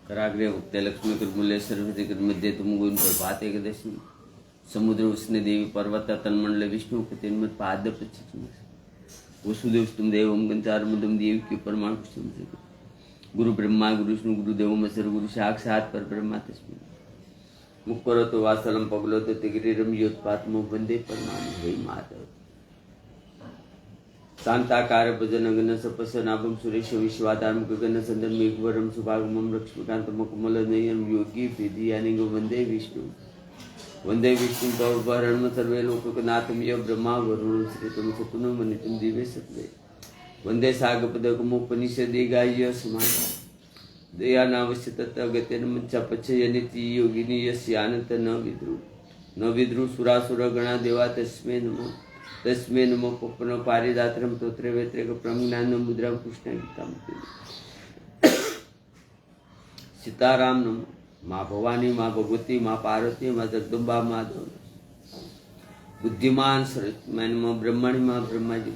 कराग्रे उक्ते लक्ष्मी कुर्मूल्य सरस्वती मध्य तुम गुण प्रभात एकदशी समुद्र उसने देवी पर्वत तन्मंडल विष्णु प्रतिन्मत पाद वसुदेव तुम देवम गंचारमुदम देव की परमाण गुरु ब्रह्मा गुरु विष्णु गुरु देव मसर गुरु साक्षात पर ब्रह्मा तस्मै मुक्करो तो वासलम पगलो तो तिगिरिरम योत्पात्मो वंदे परमाण हे माधव शांताकार भजन अगन सपस नाभम सुरेश विश्वाधारम गगन संदन मेघवरम सुभागमम लक्ष्मीकांत मकमल नयन योगी पेदियानिग वंदे विष्णु तवभरणम सर्वे लोकनाथम य ब्रह्मा वरुण श्रीतम सकुनो मनितम दिवे सत्वे वंदे सागपदकमोपनिषदे गाय समाधा दया नावश्य तत्गतेन मच्चा पच्चयनिति योगिनी यस्यानत न विद्रु सुरासुर गणा देवा तस्मै नमो पप्पन पारिदात्रम तोत्रे वेत्रेक प्रज्ञान मुद्रा कृष्ण गीता सीताराम नमो माँ भवानी माँ भगवती माँ पार्वती माँ जगदम्बा माधव बुद्धिमान सरस्वती नमो ब्रह्मणि माँ ब्रह्मा जी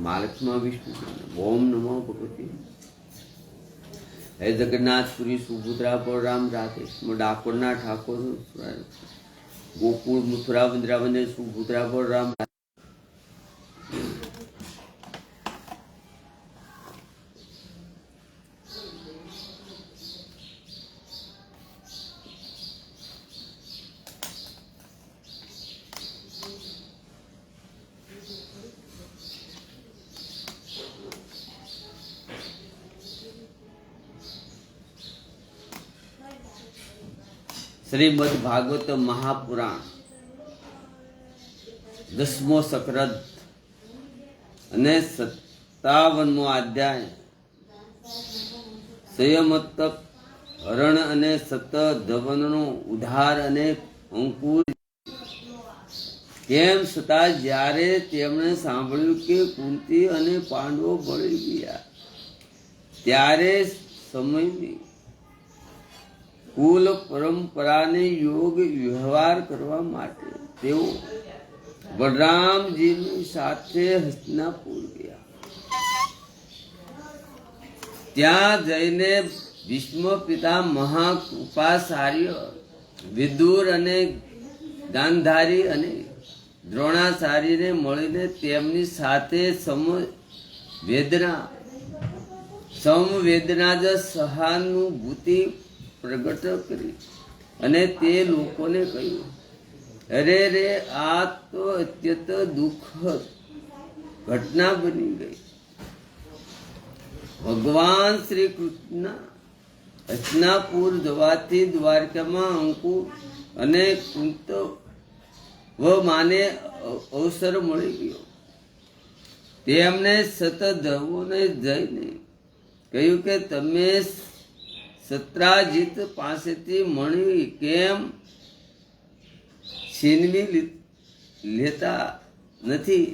माँ लक्ष्मी विष्णु ओम नमो भगवती हे जगन्नाथपुरी सुभद्रा बलराम राधे डाकोरना ठाकुर गोकुल मथुरा वृंदावन सुभद्रा बलराम श्रीमद् भागवत महापुराण 10મો સક્રદ અને 57મો અધ્યાય સંયમતક હરણ અને સત ધવનનો ઉધાર અને અંકુર તેમ છતાં જ્યારે તેમણે સાંભળ્યું કે કુંતી અને પાંડવો બળી ગયા ત્યારે સમયની કુલ પરંપરાને યોગ વ્યવહાર કરવા માટે તેઓ બલરામજીની સાથે હસ્તિનાપુર ગયા. ત્યાં જઈને ભીષ્મ પિતા મહાકૃપાચાર્ય વિદુર અને ગાંધારી અને દ્રોણાચાર્યને મળીને તેમની સાથે સમવેદના જ સહાનુભૂતિ પ્રગટ કરી અને તે લોકોને કહ્યું, અરે રે આ તો અત્યંત દુઃખદ ઘટના બની ગઈ. ભગવાન શ્રી કૃષ્ણ હસ્તિનાપુર જવાથી દ્વારકામાં અંકુર અને કુંતવ માને અવસર મળી ગયો. તેમને સતધવોને જઈને કહ્યું કે તમે સત્રાજીત પાસેથી મણી કેમ છીનવી લેતા નથી?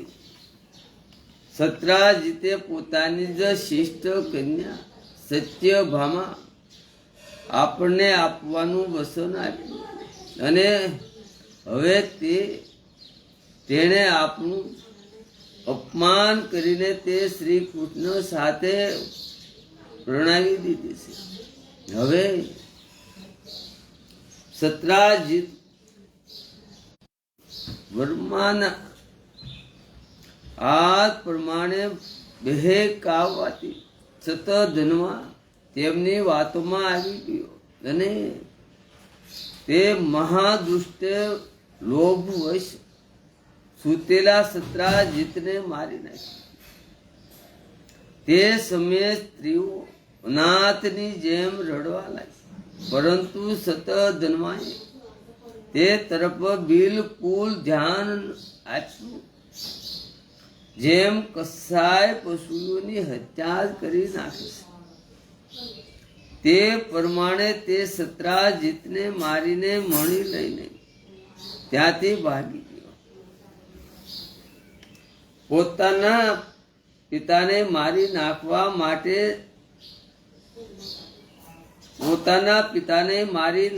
સત્રાજીતે પોતાની જ શિષ્ટ કન્યા સત્યભામા આપણને આપવાનું વચન આપ્યું અને હવે તેણે આપણું અપમાન કરીને તે શ્રી કૃષ્ણ સાથે પ્રણાવી દીધી છે. હવે સત્રાજીત વર્માના આ પ્રમાણે બહેકાવવાથી સતધનમાં તેમની વાતોમાં આવી ગયો અને તે મહાદુષ્ટે લોભવશ સૂતેલા સત્રાજીતને મારી નાખ્યો. તે સમયે સ્ત્રીઓ અનાથની જેમ રડવા લાગી, પરંતુ સતધન્વાએ તે તરફ બિલકુલ ધ્યાન આપ્યું. જેમ કસાય પશુઓની હત્યા કરી નાખે છે તે પ્રમાણે તે સત્રાજીતને મારીને મણી લઈને ત્યાંથી ભાગી ગયો. પોતાના પિતાને મારી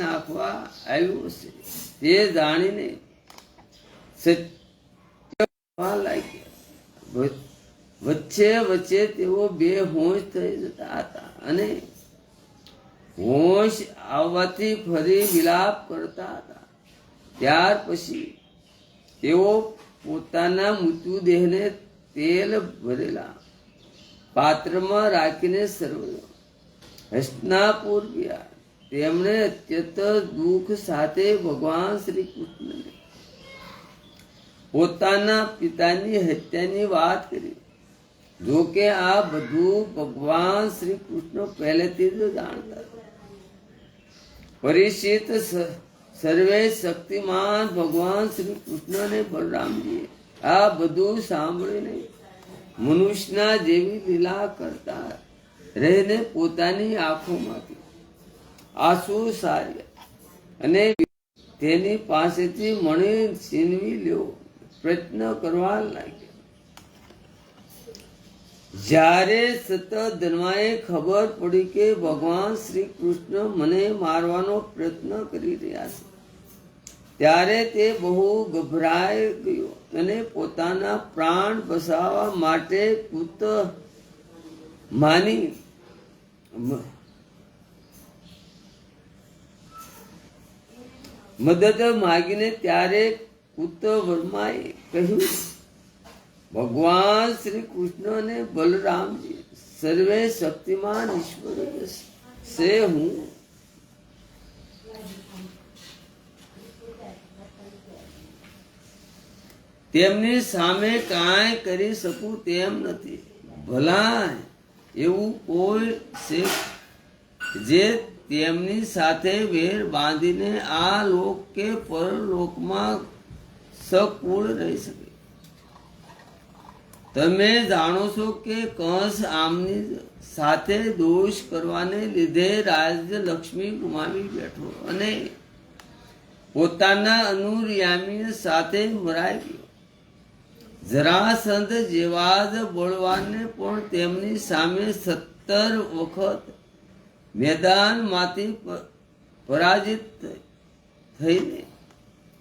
નાખવા આવ્યું છે તે જાણીને સત્ય લાગ્યા. વચ્ચે વચ્ચે તેઓ બેહોશ થઈ જતા હતા અને હોશ આવવાથી ફરી વિલાપ કરતા હતા. ત્યાર પછી તેઓ પોતાના મૃત્યુદેહને તેલ ભરેલા પાત્રમાં રાખીને સર્વ હસ્તિનાપુર ગયા. તેમણે અત્યંત દુઃખ સાથે ભગવાન શ્રી કૃષ્ણને પોતાના પિતાની હત્યાની વાત કરી. જો કે આ બધું ભગવાન શ્રી કૃષ્ણ પહેલેથી જ જાણતા હતા. પરીક્ષિત સર્વે શક્તિમાન ભગવાન શ્રી કૃષ્ણ અને બલરામજીએ આ બધું સાંભળીને મનુષ્યના જેવી લીલા કરતા રહીને પોતાની આંખોમાંથી આંસુ સાર્યા અને તેની પાસેથી મણી છીનવી લેવો પ્રયત્ન કરવા લાગ્યા. જ્યારે સતધર્માએ ખબર પડી કે ભગવાન શ્રી કૃષ્ણ મને મારવાનો પ્રયત્ન કરી રહ્યા છે, ત્યારે તે બહુ ગભરાઈ ગયો અને પોતાના પ્રાણ બચાવવા માટે કૂત માની મદદ માગીને ત્યારે કૂતવર્માએ કહ્યું, ભગવાન શ્રી કૃષ્ણ અને બલરામજી સર્વે શક્તિમાન ઈશ્વર છે. હું તેમની સામે કાંઈ કરી શકું તેમ નથી. ભલા એવું કોઈ છે જે તેમની સાથે વેર બાંધીને આ લોક કે પરલોકમાં સકુળ રહી શકે? તમે જાણો છો કે કંસ આમની સાથે દોષ કરવાને લીધે રાજ્ય લક્ષ્મી ગુમાવી બેઠો અને પોતાના અનુયામી સાથે મરાઈ ગયો. જરાસંધ જેવા જ બળવાનને પણ તેમની સામે 17 વખત મેદાનમાંથી પરાજિત થઈને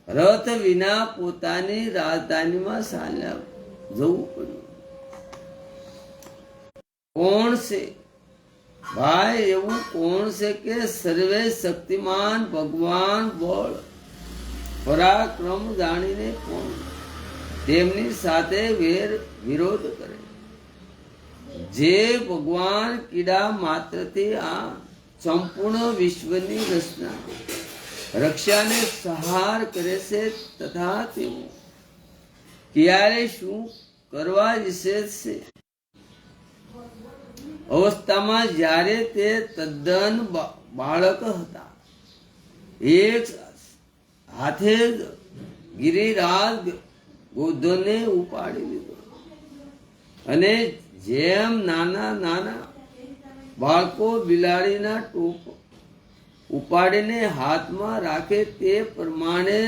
રથ વિના પોતાની રાજધાનીમાં ચાલ્યા જવું પડ્યું. કોણ છે ભાઈ એવું કોણ છે કે સર્વે શક્તિમાન ભગવાન બળ પરાક્રમ જાણીને કોણ તેમની સાથે વિરોધ કરે? જે ભગવાન કીડા માત્રથી આ સંપૂર્ણ વિશ્વની રક્ષાને સહાર કરે છે, તથા તેઓ ક્યારે શું કરવા ઈચ્છે છે અવસ્થામાં જ્યારે તે તદ્દન બાળક હતા, એક હાથે જ ગિરિરાજ ગોધને ઉપાડી લીધો અને જેમ નાના નાના બાળકો બિલાડીના ટોપ ઉપાડીને હાથમાં રાખે તે પ્રમાણે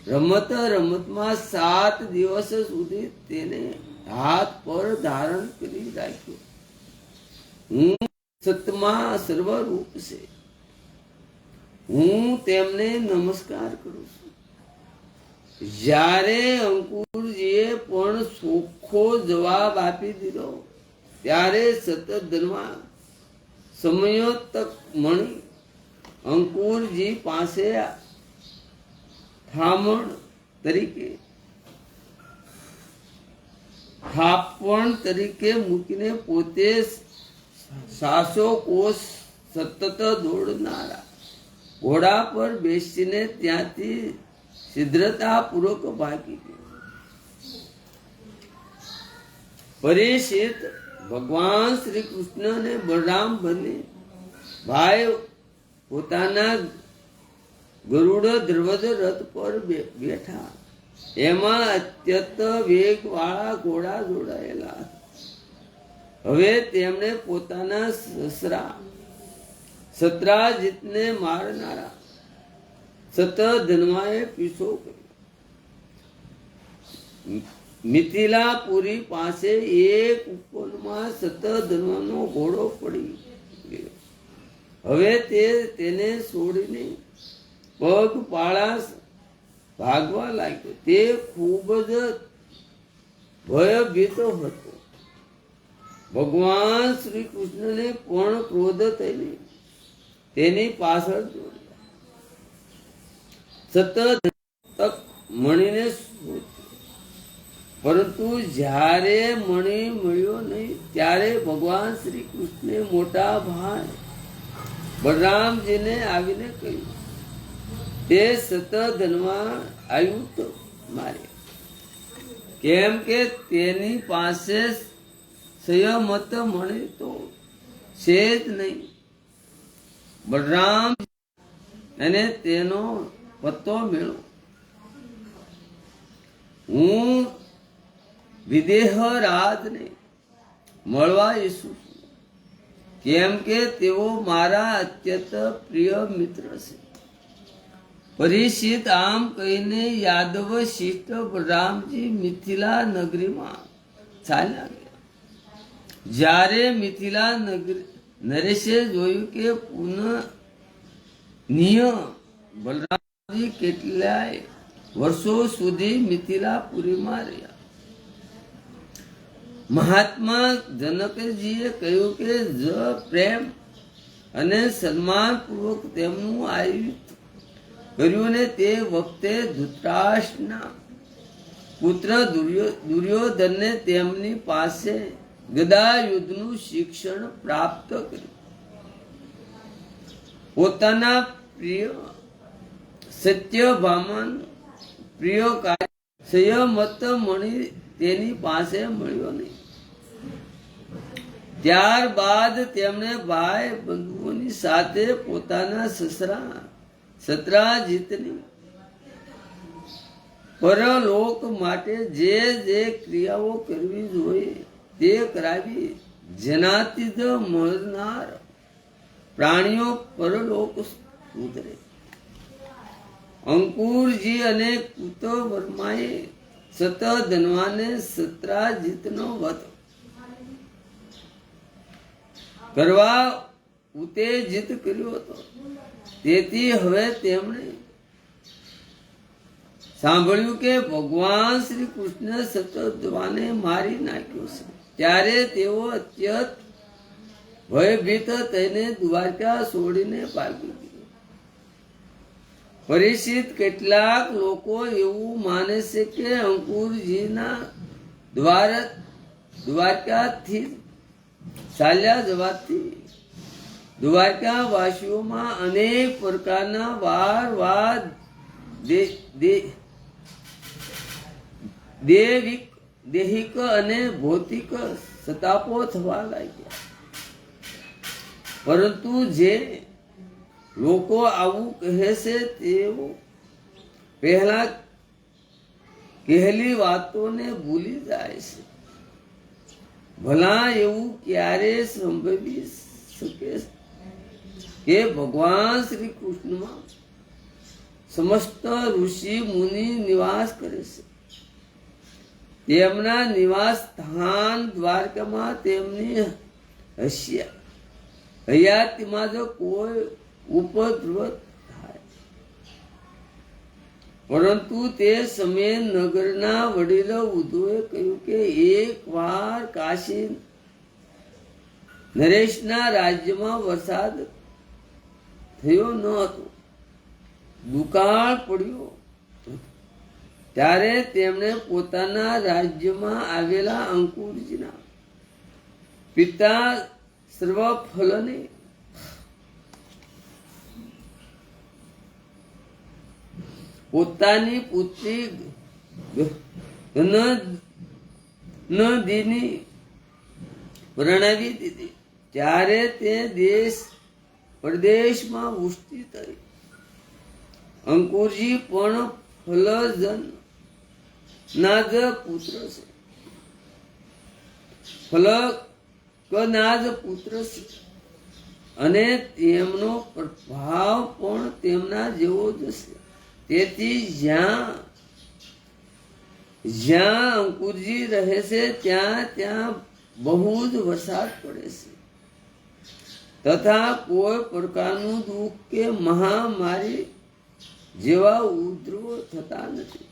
રમત રમતમાં 7 દિવસ સુધી તેને હાથ પર ધારણ કરી રાખ્યો. હું સતમાં સર્વરૂપ છે. હું તેમને નમસ્કાર કરું છું. જ્યારે અંકુરજીએ પણ ચોખ્ખો જવાબ આપી દીધો ત્યારે સતધર્મા સમયો તક મણી અંકુરજી પાસે થાપણ તરીકે મૂકીને પોતે 700 કોષ સતત દોડનારા ઘોડા પર બેસીને ત્યાંથી શીઘ્રતાપૂર્વક ભાગી ગયો. પરીક્ષિત ભગવાન શ્રી કૃષ્ણ અને બલરામ બંને ભાઈ પોતાના ગરુડ ધ્વજ રથ પર બેઠા. એમાં અત્યંત વેગવાળા ઘોડા જોડાયેલા. હવે તેમણે પોતાના સત્રાજીતને મારનારા સતધન્વાએ પીછો કર્યો. મિથિલાપુરી પાસે એક ઉપવનમાં સતધન્વાનો ઘોડો પડી ગયો. હવે તેને છોડીને પગપાળા ભાગવા લાગ્યો. તે ખૂબ જ ભયભીત હતો. ભગવાન શ્રી કૃષ્ણને પણ ક્રોધ થઈને તેની પાછળ સતત તક મણીને શોધ્યો. પરંતુ જ્યારે મણી મળ્યો નહીં ત્યારે ભગવાન શ્રી કૃષ્ણે મોટા ભાઈ બલરામજીને આવીને કહ્યું, તે સતત ધનમાં આવ્યું તો મારે, કેમ કે તેની પાસે સંયમત મણી તો છે જ નહીં. બલરામ અને તેનો પત્તો મેળવો. હું વિદેહ રાજને મળવા ઈચ્છું છું, કેમ કે તેઓ મારા અત્યંત પ્રિય મિત્ર છે. પરીક્ષિત આમ કહીને યાદવ શિષ્ટ બલરામજી મિથિલા નગરીમાં ચાલ્યા ગયા. જ્યારે મિથિલા નરેશે જોયું કે પુનઃ બલરામજી કેટલાય વર્ષો સુધી મિથિલાપુરીમાં રહ્યા. મહાત્મા જનકજીએ કહ્યું કે જ પ્રેમ અને સન્માનપૂર્વક તેમનું આયુષ્ય કર્યું ને તે વખતે ધૃતરાષ્ટ્રના પુત્ર દુર્યોધનને તેમની પાસે ગદા યુદ્ધનું શિક્ષણ પ્રાપ્ત કર્યું. પોતાના પ્રિય સત્યભામન પ્રિય કાર્ય સંયમત મણી તેની પાસે મળ્યો નહીં. ત્યારબાદ તેમણે ભાઈ બંધુઓની સાથે પોતાના સત્રાજીતની પરલોક માટે જે જે ક્રિયાઓ કરવી જોઈએ તે કરાવી, જેનાથી જ મળનાર પ્રાણીઓ પરલોક ઉતરે. અંકુરજી અને કૃતવર્માએ સત ધનવાને સત્રાજીતનો વધ કરવા ઉત્તેજિત કર્યો હતો. તેથી હવે તેમણે સાંભળ્યું કે ભગવાન શ્રી કૃષ્ણ સતધ્વાને મારી નાખ્યો છે. ત્યારે તેઓ અત્યંત ભયભીત થઈને દ્વારકા છોડીને ભાગી ગયા. પરીક્ષિત કેટલાક લોકો એવું માને છે કે અંકુરજીના દ્વારકાથી ચાલ્યા જવાથી દ્વારકાવાસીઓમાં અનેક પ્રકારના વારવાર દૈહિક અને ભૌતિક સતાપો થવા લાગ્યા. પરંતુ જે લોકો આવું કહે છે તેઓ પહેલા કહેલી વાતોને ભૂલી જાય છે. ભલા એવું ક્યારે સંભવી શકે કે ભગવાન શ્રી કૃષ્ણમાં સમસ્ત ઋષિ મુનિ નિવાસ કરે છે. તેમના નિવાસ સ્થાન દ્વારકામાં તેમની હયાતીમાં જો કોઈ ઉપદ્રવ થાય, પરંતુ તે સમયે નગરના વડીલો વૃદ્ધોએ કહ્યું કે એક વાર કાશી નરેશના રાજ્યમાં વરસાદ થયો ન હતો, દુકાળ પડ્યો. ત્યારે તેમણે પોતાના રાજ્યમાં આવેલા અંકુરજીના પિતા સર્વફલને પોતાની પુત્રી નદીની પરણાવી દીધી. ત્યારે તે પ્રદેશમાં વૃષ્ટિ થઈ. અંકુરજી પણ ફલજન ના જ પુત્ર છે. ફલકના જ પુત્ર છે અને તેમનો પ્રભાવ પણ તેમના જેવો જ છે. તેથી જ્યાં અંકુરજી રહે છે ત્યાં બહુ જ વરસાદ પડે છે, તથા કોઈ પ્રકારનું દુઃખ કે મહામારી જેવા ઉપદ્રવો થતા નથી.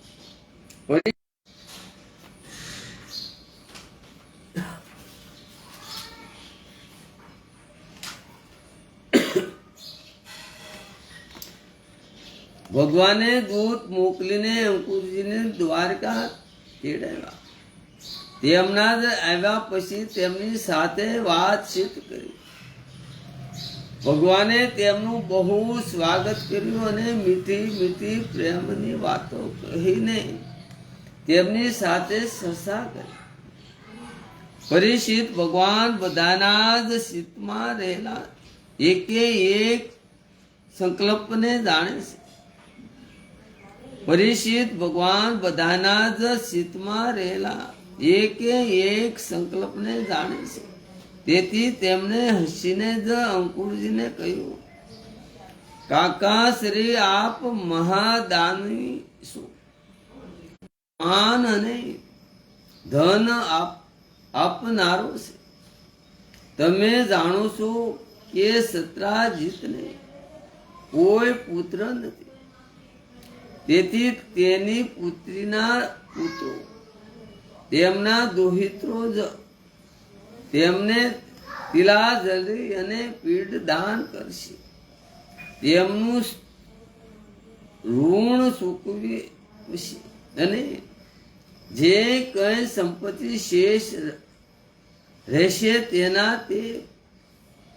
ભગવાને દૂત મોકલીને અંકુરજીને દ્વારકા તેડાવ્યા. તેમના જ આવ્યા પછી તેમની સાથે વાતચીત કરી. ભગવાને તેમનું બહુ સ્વાગત કર્યું અને મીઠી મીઠી પ્રેમની વાતો કહીને તેમની સાથે સસા કરી. પરીક્ષિત ભગવાન બધાના જ ચિત્તમાં રહેલા એકે એક સંકલ્પને જાણે છે. પરીક્ષિત ભગવાન બધાના જ ચિત્તમાં રહેલા એકે એક સંકલ્પને જાણે છે. તેથી તેમણે હસીને જ અંકુરજીને કહ્યું, કાકા શ્રી આપ મહાદાની છો. માન અને ધન આપનારો છે. તમે જાણો છો કે સત્રાજીતને કોઈ પુત્ર નથી. તેથી તેની પુત્રીના પુત્રો તેમના દોહિત્રો જ તેમને તિલાંજલિ અને પીડદાન કરશે. તેમનું ઋણ ચૂકવશે અને જે કંઈ સંપત્તિ શેષ રહેશે તેના તે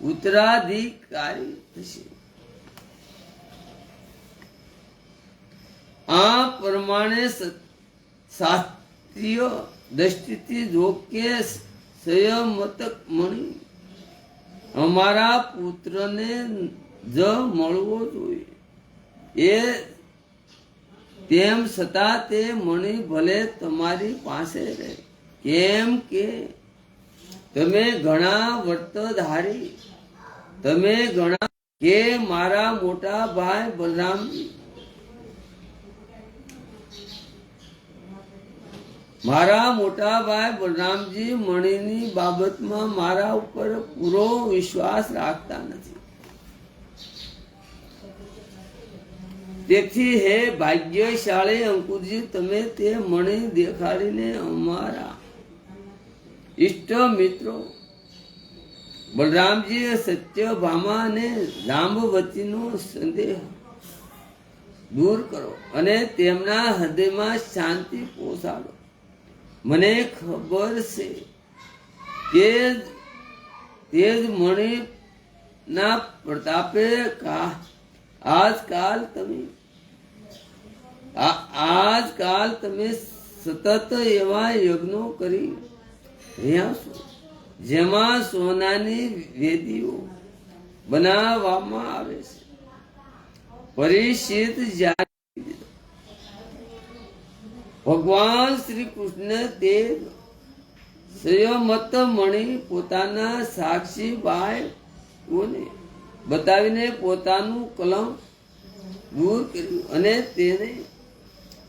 ઉત્તરાધિકારી થશે. આ પ્રમાણે શાસ્ત્રીય દ્રષ્ટિથી જો કે સંયમત મણી અમારા પુત્રને જ મળવો જોઈએ. એ તેમ છતાં તે મણી ભલે તમારી પાસે રહે, કેમ કે તમે ઘણા વ્રતધારી, તમે ઘણા કે મારા મોટા ભાઈ બલરામજી મણીની બાબતમાં મારા ઉપર પૂરો વિશ્વાસ રાખતા નથી. તેથી હે ભાગ્યશાળી અંકુરજી, તમે તે મણી દેખાડીને અમારા ઈષ્ટ મિત્રો બલરામજી, સત્યભામા અને જાંબવતીનો સંદેહ દૂર કરો અને તેમના હૃદયમાં શાંતિ પહોંચાડો. મને ખબર છે કે તેજ મણીના પ્રતાપે આજકાલ તમે સતત એવા યજ્ઞો કરી રહ્યા છો જેમાં સોનાની વેદીઓ બનાવવામાં આવે છે. પરીક્ષિત ભગવાન શ્રી કૃષ્ણ તે સંયમત મણી પોતાના સાક્ષી ભાઈઓને બતાવીને પોતાનું કલંક દૂર કર્યું અને તેને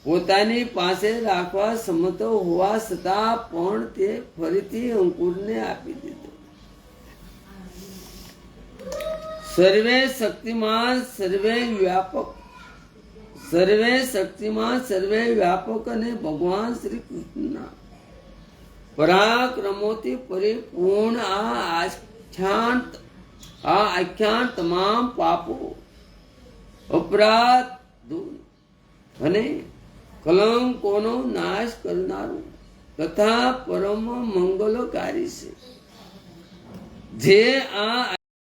પોતાની પાસે રાખવા સંમત હોવા છતાં પણ તે ફરીથી અંકુરને આપી દીધો. સર્વે શક્તિમાન સર્વે વ્યાપક અને ભગવાન શ્રી કૃષ્ણના પરાક્રમોથી પરિપૂર્ણ આ આખ્યાન તમામ પાપો, અપરાધો અને કલંકોનો નાશ કરનારું તથા પરમ મંગલકારી છે. જે આ